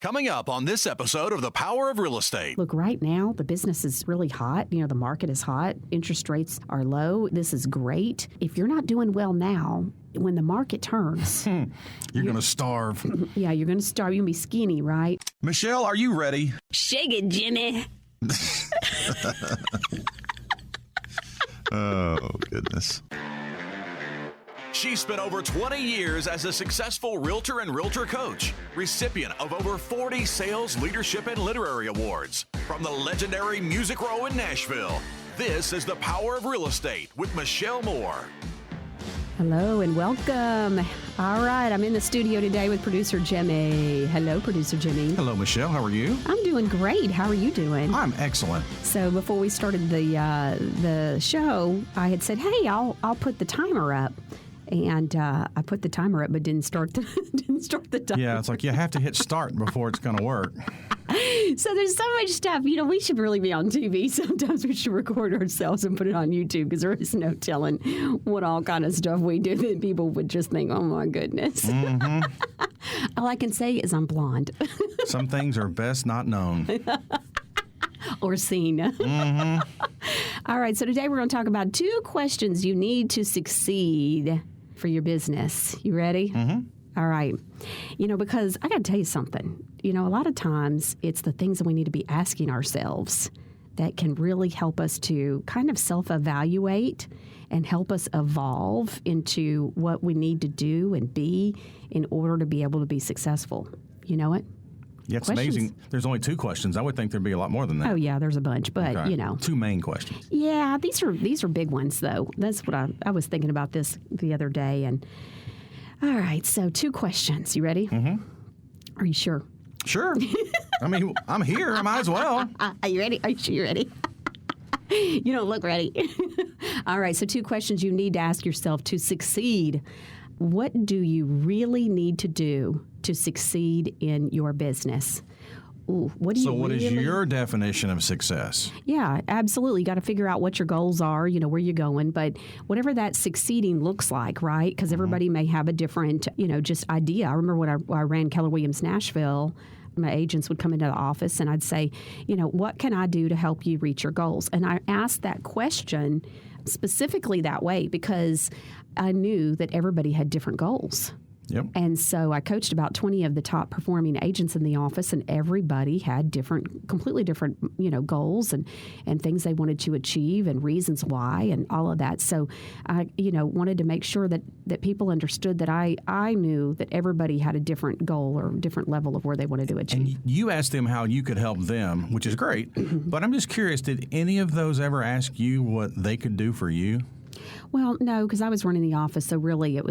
Coming up on this episode of The Power of Real Estate. Look, right now, the business is really hot. The market is hot. Interest rates are low. This is great. If you're not doing well now, when the market turns, you're going to starve. Yeah, you're going to starve. You're going to be skinny, right? Michelle, are you ready? Shake it, Jimmy. Oh, goodness. She spent over 20 years as a successful realtor and realtor coach, recipient of over 40 sales, leadership, and literary awards from the legendary Music Row in Nashville. This is The Power of Real Estate with Michelle Moore. Hello and welcome. All right, I'm in the studio today with producer Jimmy. Hello, producer Jimmy. Hello, Michelle. How are you? I'm doing great. How are you doing? I'm excellent. So before we started the show, I had said, "Hey, I'll put the timer up." And I put the timer up, but didn't start the timer. Yeah, it's like you have to hit start before it's going to work. So there's so much stuff. We should really be on TV. Sometimes we should record ourselves and put it on YouTube because there is no telling what all kind of stuff we do that people would just think, oh, my goodness. Mm-hmm. All I can say is I'm blonde. Some things are best not known. Or seen. Mm-hmm. All right, so today we're going to talk about 2 questions you need to succeed for your business. You ready? Mm-hmm. All right. Because I got to tell you something. A lot of times it's the things that we need to be asking ourselves that can really help us to kind of self-evaluate and help us evolve into what we need to do and be in order to be able to be successful. You know it? Yeah, it's questions? amazing. There's only 2 questions. I would think there'd be a lot more than that. Oh, yeah, there's a bunch, but, Okay. 2 main questions. Yeah, these are big ones, though. That's what I was thinking about this the other day. And all right, so 2 questions. You ready? Mm-hmm. Are you sure? Sure. I mean, I'm here. I might as well. Are you ready? Are you sure you're ready? You don't look ready. All right, so 2 questions you need to ask yourself to succeed. What do you really need to do to succeed in your business? Ooh, what is your definition of success? Yeah, absolutely. You got to figure out what your goals are, where you're going, but whatever that succeeding looks like, right? Because everybody may have a different, just idea. I remember when I ran Keller Williams Nashville, my agents would come into the office and I'd say, what can I do to help you reach your goals? And I asked that question specifically that way because I knew that everybody had different goals. Yep. And so I coached about 20 of the top performing agents in the office, and everybody had completely different, goals and things they wanted to achieve and reasons why and all of that. So I, wanted to make sure that people understood that I knew that everybody had a different goal or different level of where they wanted to achieve. And you asked them how you could help them, which is great. But I'm just curious, did any of those ever ask you what they could do for you? Well, no, because I was running the office, so really that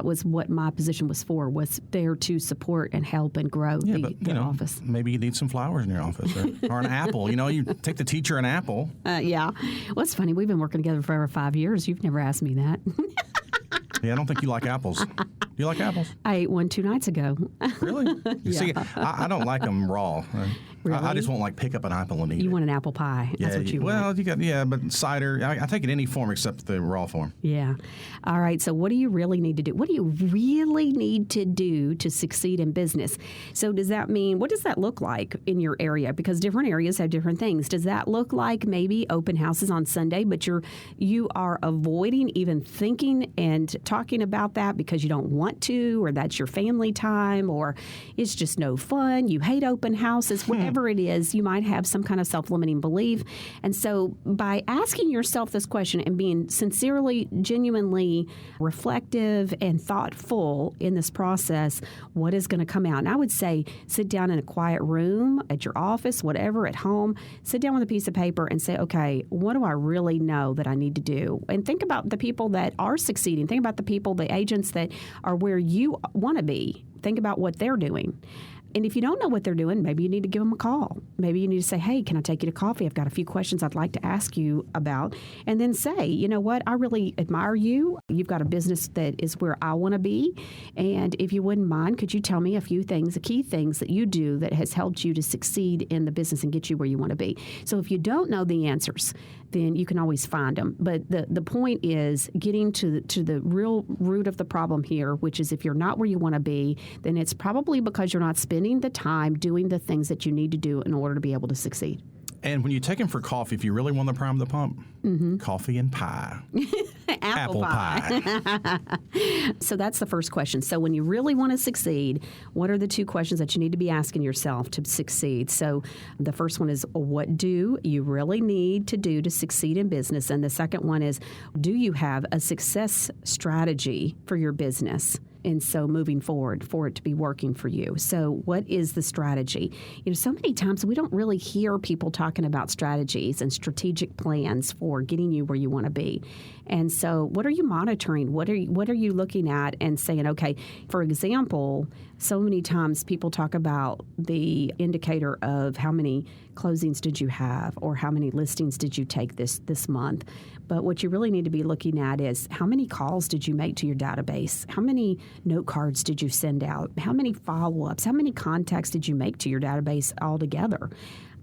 was what my position was for, was there to support and help and grow the office. Maybe you need some flowers in your office or an apple. You take the teacher an apple. Yeah. Well, it's funny. We've been working together for over 5 years. You've never asked me that. Yeah, I don't think you like apples. Do you like apples? I ate one 2 nights ago. Really? Yeah. See, I don't like them raw. Really? I just won't pick up an apple and eat it. You want an apple pie. That's what you want. Well, but cider, I take it any form except the raw form. Yeah. All right. So what do you really need to do? What do you really need to do to succeed in business? So does that mean, what does that look like in your area? Because different areas have different things. Does that look like maybe open houses on Sunday, but you are avoiding even thinking and talking about that because you don't want to, or that's your family time, or it's just no fun, you hate open houses, whatever it is, you might have some kind of self-limiting belief. And so by asking yourself this question and being sincerely, genuinely reflective and thoughtful in this process, what is going to come out? And I would say sit down in a quiet room, at your office, whatever, at home, sit down with a piece of paper and say, okay, what do I really know that I need to do? And think about the people that are succeeding. Think about the people, the agents that are where you want to be. Think about what they're doing. And if you don't know what they're doing, maybe you need to give them a call. Maybe you need to say, hey, can I take you to coffee? I've got a few questions I'd like to ask you about. And then say, you know what? I really admire you. You've got a business that is where I want to be. And if you wouldn't mind, could you tell me a few things, the key things that you do that has helped you to succeed in the business and get you where you want to be? So if you don't know the answers, then you can always find them. But the point is getting to the real root of the problem here, which is if you're not where you want to be, then it's probably because you're not spending spending the time doing the things that you need to do in order to be able to succeed. And when you take them for coffee, if you really want to prime the pump, coffee and pie. Apple pie. So that's the first question. So when you really want to succeed, what are the two questions that you need to be asking yourself to succeed? So the first one is, what do you really need to do to succeed in business? And the second one is, do you have a success strategy for your business? And so moving forward for it to be working for you. So what is the strategy? So many times we don't really hear people talking about strategies and strategic plans for getting you where you want to be. And so what are you monitoring? What are you looking at and saying, okay, for example, so many times people talk about the indicator of how many closings did you have or how many listings did you take this month. But what you really need to be looking at is how many calls did you make to your database? How many note cards did you send out? How many follow-ups? How many contacts did you make to your database altogether?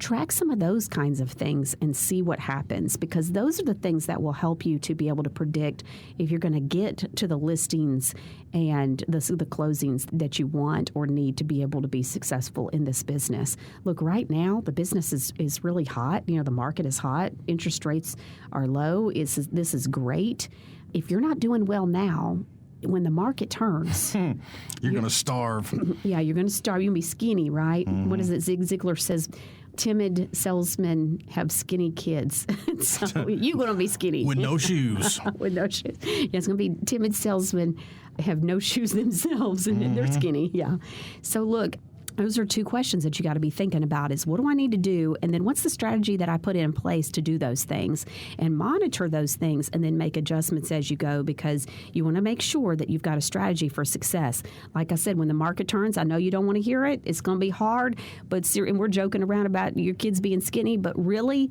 Track some of those kinds of things and see what happens, because those are the things that will help you to be able to predict if you're going to get to the listings and the closings that you want or need to be able to be successful in this business. Look, right now, the business is really hot. The market is hot. Interest rates are low. This is great. If you're not doing well now, when the market turns, you're going to starve. Yeah, you're going to starve. You're going to be skinny, right? Mm-hmm. What is it? Zig Ziglar says, timid salesmen have skinny kids. So you're going to be skinny. With no shoes. With no shoes. Yeah, it's going to be timid salesmen have no shoes themselves, and they're skinny. Yeah. So look, those are two questions that you got to be thinking about is, what do I need to do? And then what's the strategy that I put in place to do those things, and monitor those things, and then make adjustments as you go, because you want to make sure that you've got a strategy for success. Like I said, when the market turns, I know you don't want to hear it. It's going to be hard, and we're joking around about your kids being skinny, but really,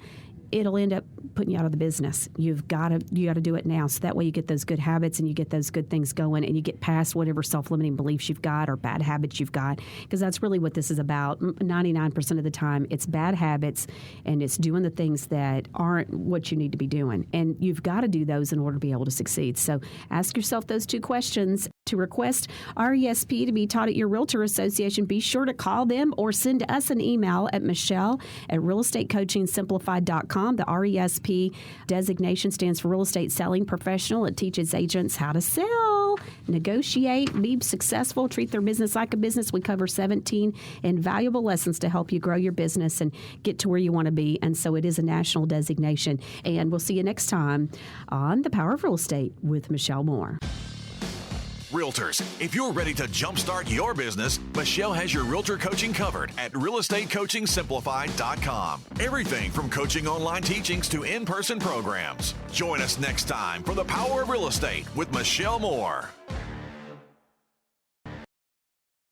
it'll end up putting you out of the business. You got to do it now, so that way you get those good habits and you get those good things going, and you get past whatever self-limiting beliefs you've got or bad habits you've got, because that's really what this is about. 99% of the time, it's bad habits, and it's doing the things that aren't what you need to be doing, and you've got to do those in order to be able to succeed. So ask yourself those two questions. To request RESP to be taught at your Realtor Association, be sure to call them or send us an email at Michelle@realestatecoachingsimplified.com. The RESP designation stands for Real Estate Selling Professional. It teaches agents how to sell, negotiate, be successful, treat their business like a business. We cover 17 invaluable lessons to help you grow your business and get to where you want to be. And so it is a national designation. And we'll see you next time on The Power of Real Estate with Michelle Moore. Realtors, if you're ready to jumpstart your business, Michelle has your realtor coaching covered at realestatecoachingsimplified.com. Everything from coaching online teachings to in-person programs. Join us next time for The Power of Real Estate with Michelle Moore.